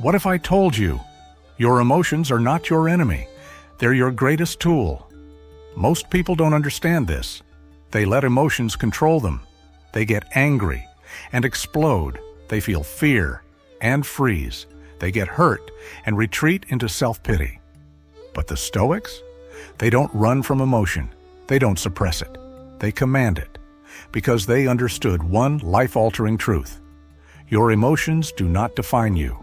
What if I told you? Your emotions are not your enemy. They're your greatest tool. Most people don't understand this. They let emotions control them. They get angry and explode. They feel fear and freeze. They get hurt and retreat into self-pity. But the Stoics? They don't run from emotion. They don't suppress it. They command it, because they understood one life-altering truth. Your emotions do not define you.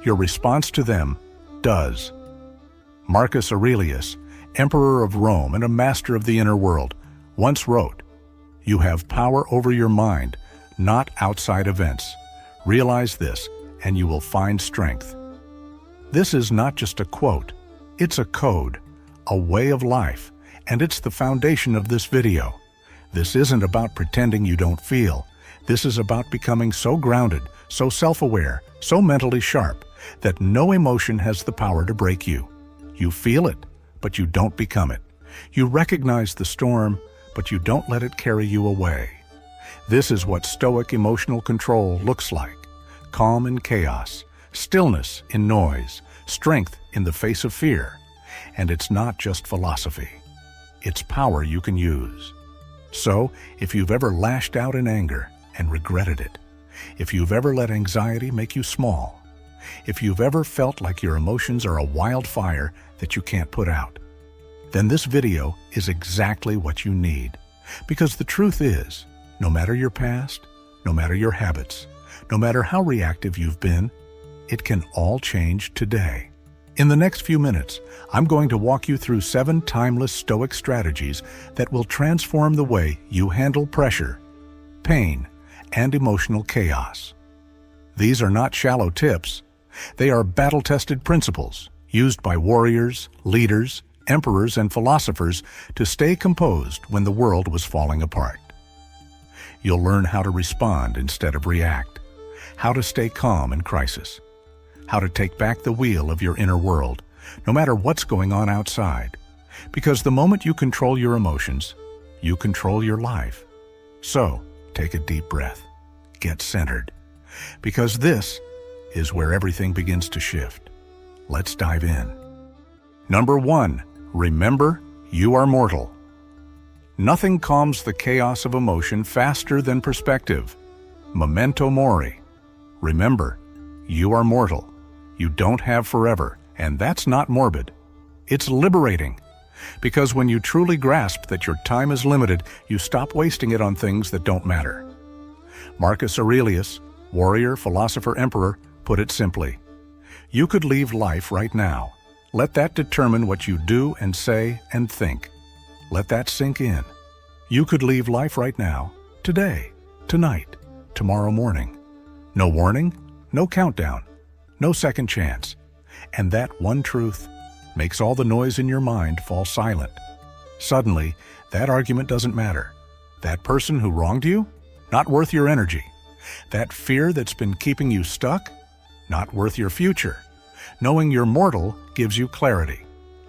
Your response to them does. Marcus Aurelius, emperor of Rome and a master of the inner world, once wrote, "You have power over your mind, not outside events. Realize this, and you will find strength." This is not just a quote. It's a code, a way of life, and it's the foundation of this video. This isn't about pretending you don't feel. This is about becoming so grounded, so self-aware, so mentally sharp, that no emotion has the power to break you. You feel it, but you don't become it. You recognize the storm, but you don't let it carry you away. This is what Stoic emotional control looks like. Calm in chaos, stillness in noise, strength in the face of fear. And it's not just philosophy. It's power you can use. So, if you've ever lashed out in anger and regretted it, if you've ever let anxiety make you small, if you've ever felt like your emotions are a wildfire that you can't put out, then this video is exactly what you need. Because the truth is, no matter your past, no matter your habits, no matter how reactive you've been, it can all change today. In the next few minutes, I'm going to walk you through 7 timeless Stoic strategies that will transform the way you handle pressure, pain, and emotional chaos. These are not shallow tips. They are battle-tested principles used by warriors, leaders, emperors, and philosophers to stay composed when the world was falling apart. You'll learn how to respond instead of react, how to stay calm in crisis, how to take back the wheel of your inner world, no matter what's going on outside. Because the moment you control your emotions, you control your life. So, take a deep breath. Get centered. Because this is where everything begins to shift. Let's dive in. Number 1, remember you are mortal. Nothing calms the chaos of emotion faster than perspective. Memento mori. Remember, you are mortal. You don't have forever, and that's not morbid. It's liberating. Because when you truly grasp that your time is limited, you stop wasting it on things that don't matter. Marcus Aurelius, warrior, philosopher, emperor, put it simply. You could leave life right now. Let that determine what you do and say and think. Let that sink in. You could leave life right now, today, tonight, tomorrow morning. No warning, no countdown, no second chance. And that one truth makes all the noise in your mind fall silent. Suddenly, that argument doesn't matter. That person who wronged you, not worth your energy. That fear that's been keeping you stuck, not worth your future. Knowing you're mortal gives you clarity.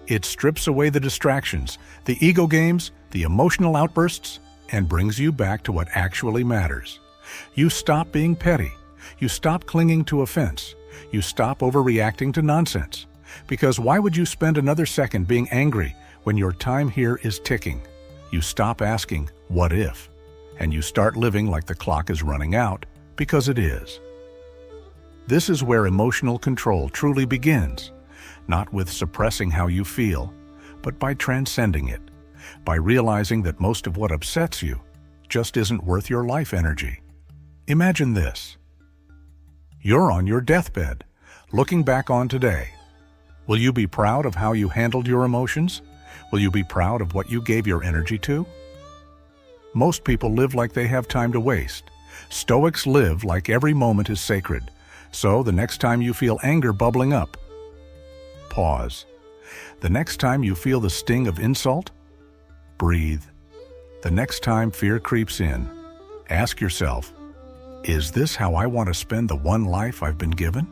It strips away the distractions, the ego games, the emotional outbursts, and brings you back to what actually matters. You stop being petty. You stop clinging to offense. You stop overreacting to nonsense. Because why would you spend another second being angry when your time here is ticking? You stop asking, what if? And you start living like the clock is running out, because it is. This is where emotional control truly begins, not with suppressing how you feel, but by transcending it, by realizing that most of what upsets you just isn't worth your life energy. Imagine this. You're on your deathbed, looking back on today. Will you be proud of how you handled your emotions? Will you be proud of what you gave your energy to? Most people live like they have time to waste. Stoics live like every moment is sacred. So the next time you feel anger bubbling up, pause. The next time you feel the sting of insult, breathe. The next time fear creeps in, ask yourself, is this how I want to spend the one life I've been given?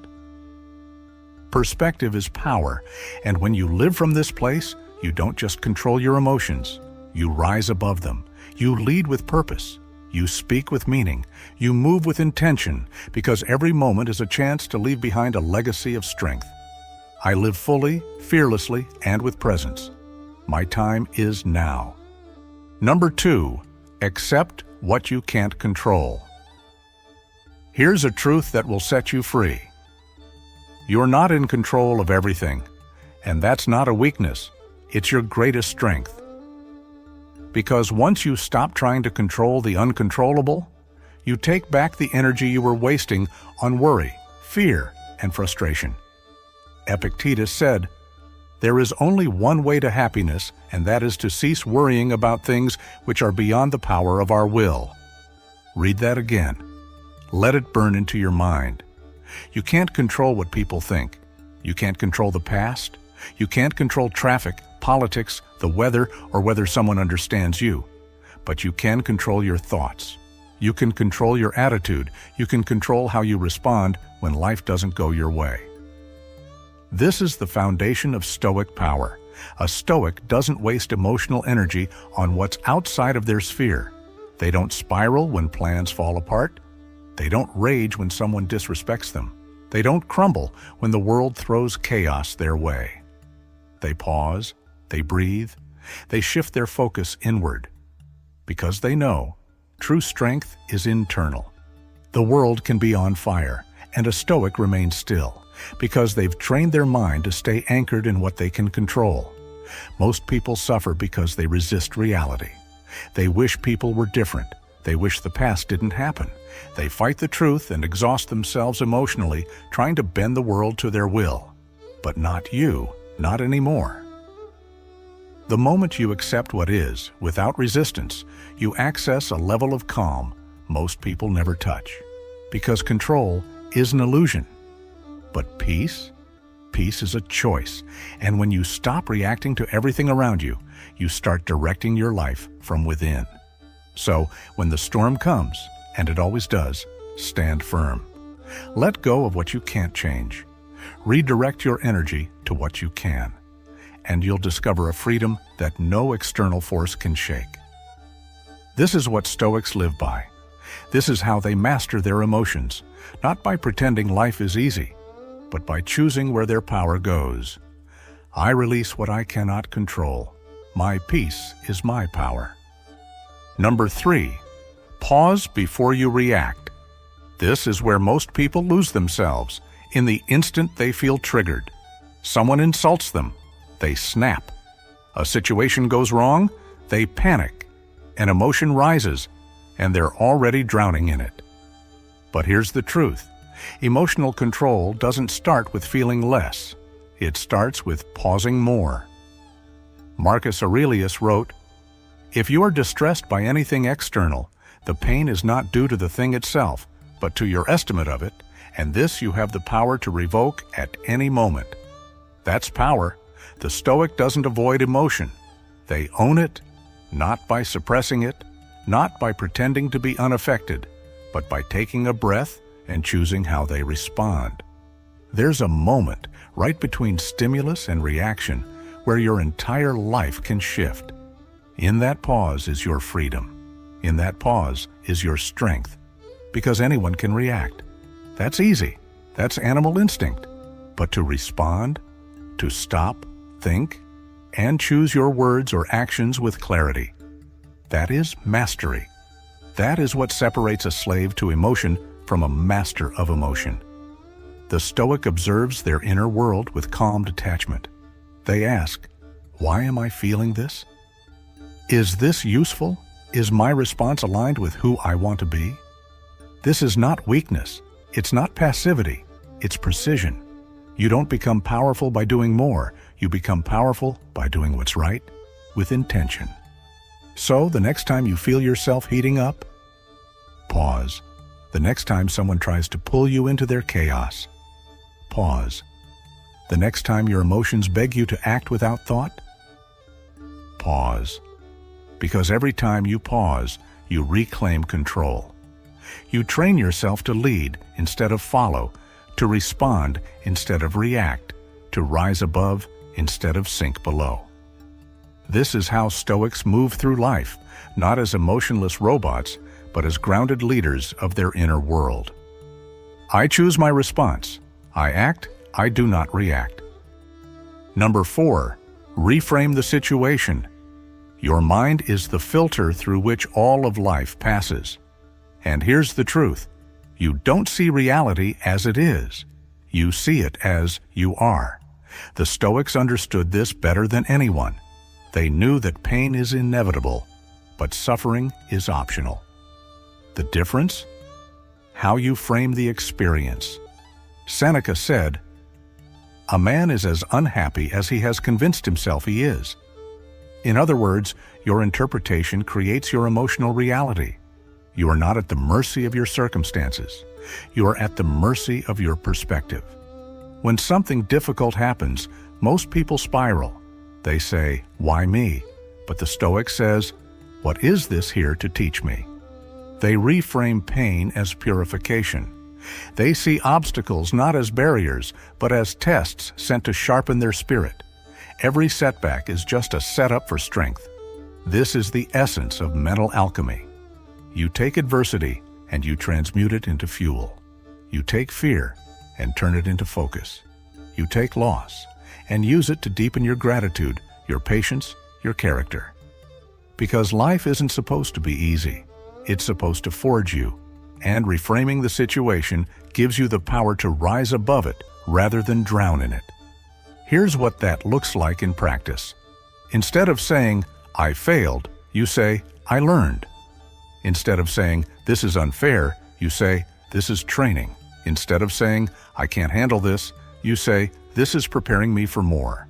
Perspective is power, and when you live from this place, you don't just control your emotions. You rise above them. You lead with purpose. You speak with meaning. You move with intention, because every moment is a chance to leave behind a legacy of strength. I live fully, fearlessly, and with presence. My time is now. Number 2, accept what you can't control. Here's a truth that will set you free. You're not in control of everything, and that's not a weakness. It's your greatest strength. Because once you stop trying to control the uncontrollable, you take back the energy you were wasting on worry, fear, and frustration. Epictetus said, "There is only one way to happiness, and that is to cease worrying about things which are beyond the power of our will." Read that again. Let it burn into your mind. You can't control what people think. You can't control the past. You can't control traffic, politics, the weather, or whether someone understands you. But you can control your thoughts. You can control your attitude. You can control how you respond when life doesn't go your way. This is the foundation of Stoic power. A Stoic doesn't waste emotional energy on what's outside of their sphere. They don't spiral when plans fall apart. They don't rage when someone disrespects them. They don't crumble when the world throws chaos their way. They pause, they breathe, they shift their focus inward. Because they know true strength is internal. The world can be on fire, and a Stoic remains still, because they've trained their mind to stay anchored in what they can control. Most people suffer because they resist reality. They wish people were different. They wish the past didn't happen. They fight the truth and exhaust themselves emotionally, trying to bend the world to their will. But not you, not anymore. The moment you accept what is, without resistance, you access a level of calm most people never touch. Because control is an illusion. But peace? Peace is a choice. And when you stop reacting to everything around you, you start directing your life from within. So, when the storm comes, and it always does, stand firm. Let go of what you can't change. Redirect your energy to what you can, and you'll discover a freedom that no external force can shake. This is what Stoics live by. This is how they master their emotions, not by pretending life is easy, but by choosing where their power goes. I release what I cannot control. My peace is my power. Number 3, pause before you react. This is where most people lose themselves. In the instant they feel triggered, someone insults them, they snap. A situation goes wrong, they panic. An emotion rises, and they're already drowning in it. But here's the truth. Emotional control doesn't start with feeling less. It starts with pausing more. Marcus Aurelius wrote, "If you are distressed by anything external, the pain is not due to the thing itself, but to your estimate of it, and this you have the power to revoke at any moment." That's power. The Stoic doesn't avoid emotion. They own it, not by suppressing it, not by pretending to be unaffected, but by taking a breath and choosing how they respond. There's a moment right between stimulus and reaction where your entire life can shift. In that pause is your freedom. In that pause is your strength. Because anyone can react. That's easy. That's animal instinct. But to respond, to stop, think, and choose your words or actions with clarity, that is mastery. That is what separates a slave to emotion from a master of emotion. The Stoic observes their inner world with calm detachment. They ask, why am I feeling this? Is this useful? Is my response aligned with who I want to be? This is not weakness. It's not passivity. It's precision. You don't become powerful by doing more. You become powerful by doing what's right with intention. So the next time you feel yourself heating up, pause. The next time someone tries to pull you into their chaos, pause. The next time your emotions beg you to act without thought, pause. Because every time you pause, you reclaim control. You train yourself to lead instead of follow, to respond instead of react, to rise above instead of sink below. This is how Stoics move through life, not as emotionless robots, but as grounded leaders of their inner world. I choose my response. I act, I do not react. Number 4, reframe the situation. Your mind is the filter through which all of life passes. And here's the truth. You don't see reality as it is. You see it as you are. The Stoics understood this better than anyone. They knew that pain is inevitable, but suffering is optional. The difference? How you frame the experience. Seneca said, "A man is as unhappy as he has convinced himself he is." In other words, your interpretation creates your emotional reality. You are not at the mercy of your circumstances. You are at the mercy of your perspective. When something difficult happens, most people spiral. They say, "Why me?" But the Stoic says, "What is this here to teach me?" They reframe pain as purification. They see obstacles not as barriers, but as tests sent to sharpen their spirit. Every setback is just a setup for strength. This is the essence of mental alchemy. You take adversity and you transmute it into fuel. You take fear and turn it into focus. You take loss and use it to deepen your gratitude, your patience, your character. Because life isn't supposed to be easy. It's supposed to forge you. And reframing the situation gives you the power to rise above it rather than drown in it. Here's what that looks like in practice. Instead of saying, "I failed," you say, "I learned." Instead of saying, "This is unfair," you say, "This is training." Instead of saying, "I can't handle this," you say, "This is preparing me for more."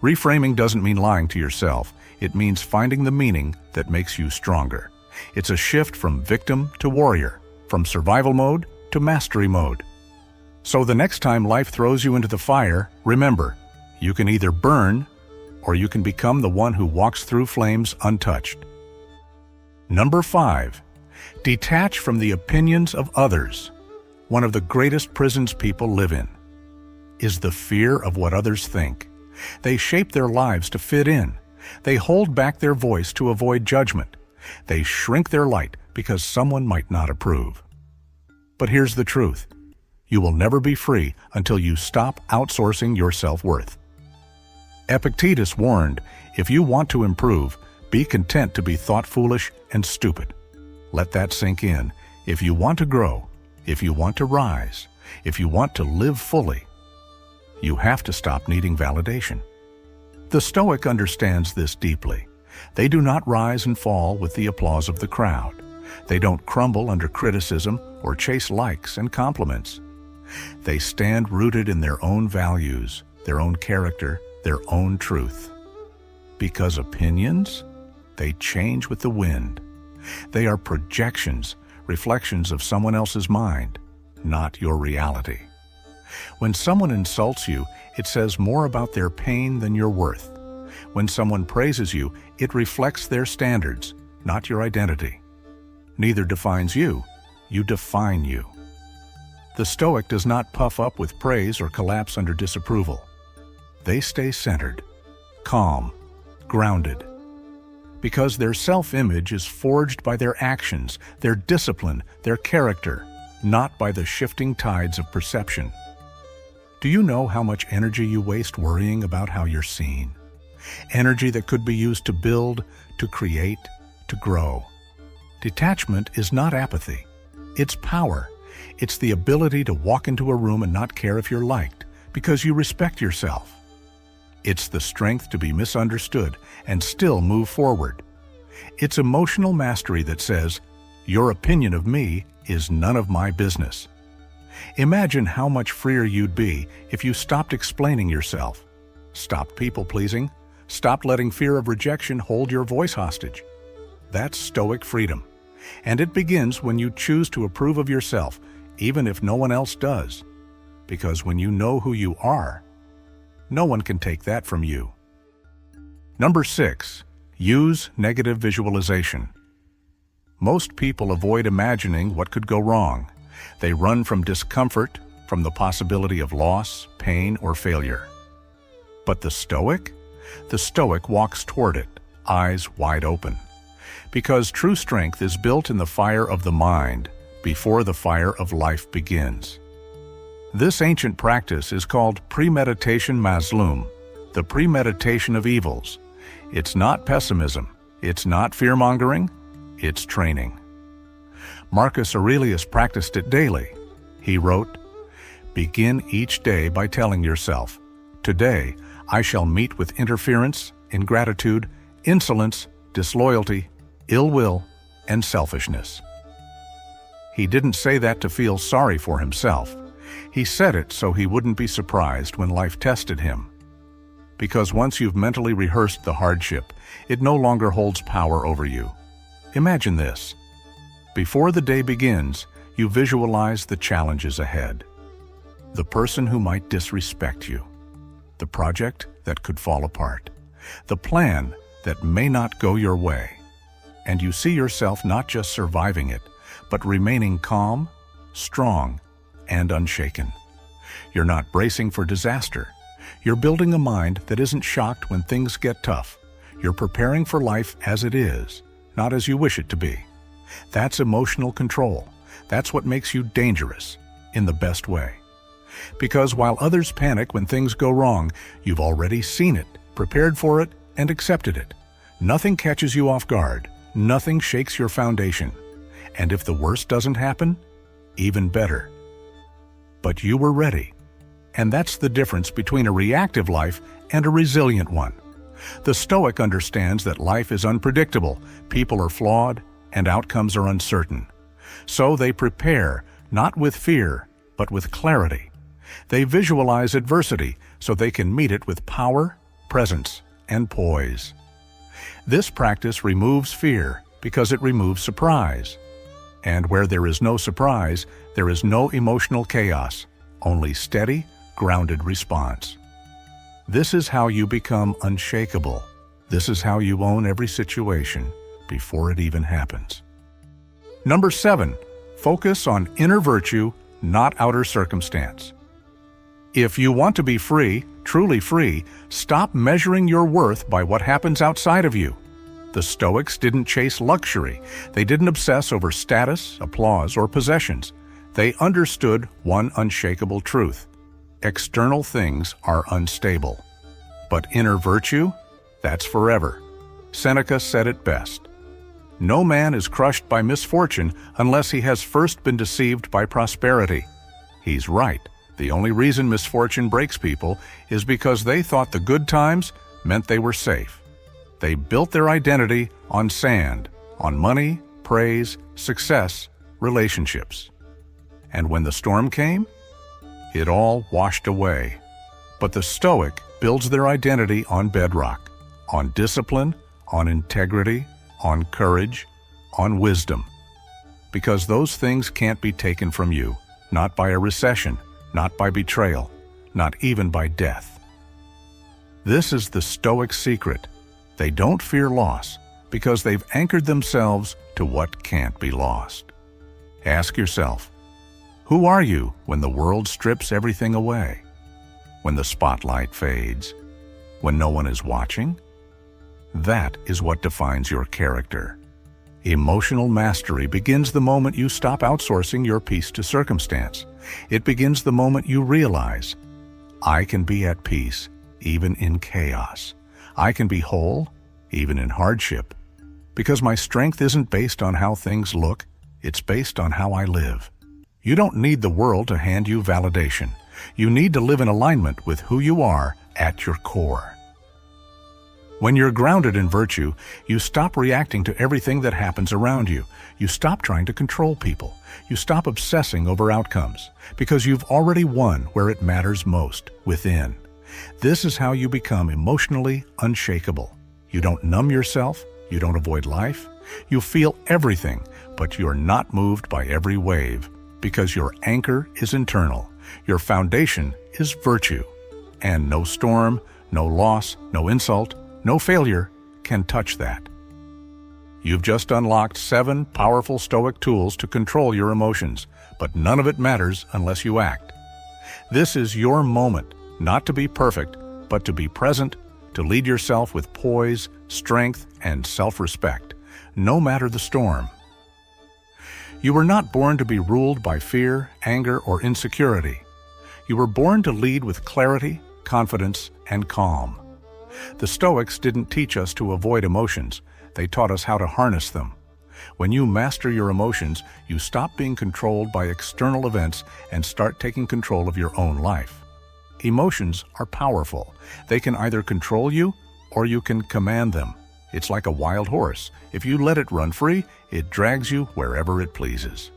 Reframing doesn't mean lying to yourself. It means finding the meaning that makes you stronger. It's a shift from victim to warrior, from survival mode to mastery mode. So the next time life throws you into the fire, remember, you can either burn or you can become the one who walks through flames untouched. Number 5, detach from the opinions of others. One of the greatest prisons people live in is the fear of what others think. They shape their lives to fit in. They hold back their voice to avoid judgment. They shrink their light because someone might not approve. But here's the truth. You will never be free until you stop outsourcing your self-worth. Epictetus warned, if you want to improve, be content to be thought foolish and stupid. Let that sink in. If you want to grow, if you want to rise, if you want to live fully, you have to stop needing validation. The Stoic understands this deeply. They do not rise and fall with the applause of the crowd. They don't crumble under criticism or chase likes and compliments. They stand rooted in their own values, their own character, their own truth. Because opinions, they change with the wind. They are projections, reflections of someone else's mind, not your reality. When someone insults you, it says more about their pain than your worth. When someone praises you, it reflects their standards, not your identity. Neither defines you, you define you. The Stoic does not puff up with praise or collapse under disapproval. They stay centered, calm, grounded. Because their self-image is forged by their actions, their discipline, their character, not by the shifting tides of perception. Do you know how much energy you waste worrying about how you're seen? Energy that could be used to build, to create, to grow. Detachment is not apathy. It's power. It's the ability to walk into a room and not care if you're liked, because you respect yourself. It's the strength to be misunderstood and still move forward. It's emotional mastery that says, your opinion of me is none of my business. Imagine how much freer you'd be if you stopped explaining yourself, stopped people-pleasing, stopped letting fear of rejection hold your voice hostage. That's Stoic freedom. And it begins when you choose to approve of yourself, even if no one else does. Because when you know who you are, no one can take that from you. Number 6, use negative visualization. Most people avoid imagining what could go wrong. They run from discomfort, from the possibility of loss, pain, or failure. But the Stoic? The Stoic walks toward it, eyes wide open. because true strength is built in the fire of the mind before the fire of life begins. This ancient practice is called premeditation mazlum, the premeditation of evils. It's not pessimism, it's not fear-mongering, it's training. Marcus Aurelius practiced it daily. He wrote, "Begin each day by telling yourself, 'Today I shall meet with interference, ingratitude, insolence, disloyalty, ill will, and selfishness.'" He didn't say that to feel sorry for himself. He said it so he wouldn't be surprised when life tested him. Because once you've mentally rehearsed the hardship, it no longer holds power over you. Imagine this. Before the day begins, you visualize the challenges ahead. The person who might disrespect you. The project that could fall apart. The plan that may not go your way. And you see yourself not just surviving it, but remaining calm, strong, and unshaken. You're not bracing for disaster. You're building a mind that isn't shocked when things get tough. You're preparing for life as it is, not as you wish it to be. That's emotional control. That's what makes you dangerous, in the best way. Because while others panic when things go wrong, you've already seen it, prepared for it, and accepted it. Nothing catches you off guard. Nothing shakes your foundation. And if the worst doesn't happen, even better. But you were ready. And that's the difference between a reactive life and a resilient one. The Stoic understands that life is unpredictable, people are flawed, and outcomes are uncertain. So they prepare, not with fear, but with clarity. They visualize adversity so they can meet it with power, presence, and poise. This practice removes fear because it removes surprise. And where there is no surprise, there is no emotional chaos, only steady, grounded response. This is how you become unshakable. This is how you own every situation before it even happens. Number 7, focus on inner virtue, not outer circumstance. If you want to be free, truly free, stop measuring your worth by what happens outside of you. The Stoics didn't chase luxury. They didn't obsess over status, applause, or possessions. They understood one unshakable truth. External things are unstable. But inner virtue? That's forever. Seneca said it best. No man is crushed by misfortune unless he has first been deceived by prosperity. He's right. The only reason misfortune breaks people is because they thought the good times meant they were safe. They built their identity on sand, on money, praise, success, relationships. And when the storm came, it all washed away. But the Stoic builds their identity on bedrock, on discipline, on integrity, on courage, on wisdom. Because those things can't be taken from you, not by a recession, not by betrayal, not even by death. This is the Stoic secret. They don't fear loss because they've anchored themselves to what can't be lost. Ask yourself, who are you when the world strips everything away? When the spotlight fades? When no one is watching? That is what defines your character. Emotional mastery begins the moment you stop outsourcing your peace to circumstance. It begins the moment you realize, I can be at peace even in chaos. I can be whole even in hardship. Because my strength isn't based on how things look, it's based on how I live. You don't need the world to hand you validation. You need to live in alignment with who you are at your core. When you're grounded in virtue, you stop reacting to everything that happens around you. You stop trying to control people. You stop obsessing over outcomes, because you've already won where it matters most, within. This is how you become emotionally unshakable. You don't numb yourself. You don't avoid life. You feel everything, but you're not moved by every wave, because your anchor is internal. Your foundation is virtue. And no storm, no loss, no insult, no failure can touch that. You've just unlocked 7 powerful Stoic tools to control your emotions, but none of it matters unless you act. This is your moment, not to be perfect, but to be present, to lead yourself with poise, strength, and self-respect, no matter the storm. You were not born to be ruled by fear, anger, or insecurity. You were born to lead with clarity, confidence, and calm. The Stoics didn't teach us to avoid emotions. They taught us how to harness them. When you master your emotions, you stop being controlled by external events and start taking control of your own life. Emotions are powerful. They can either control you or you can command them. It's like a wild horse. If you let it run free, it drags you wherever it pleases.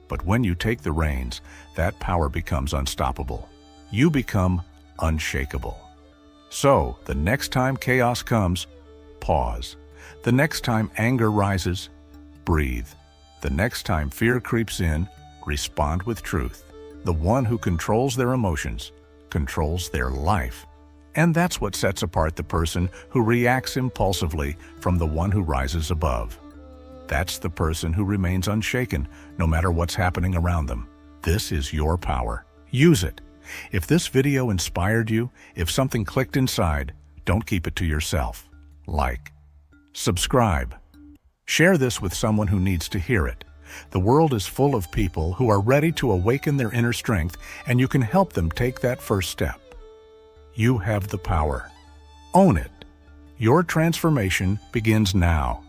But when you take the reins, that power becomes unstoppable. You become unshakable. So, the next time chaos comes, pause. The next time anger rises, breathe. The next time fear creeps in, respond with truth. The one who controls their emotions controls their life. And that's what sets apart the person who reacts impulsively from the one who rises above. That's the person who remains unshaken no matter what's happening around them. This is your power. Use it. If this video inspired you, if something clicked inside, don't keep it to yourself. Like, subscribe. Share this with someone who needs to hear it. The world is full of people who are ready to awaken their inner strength, and you can help them take that first step. You have the power. Own it. Your transformation begins now.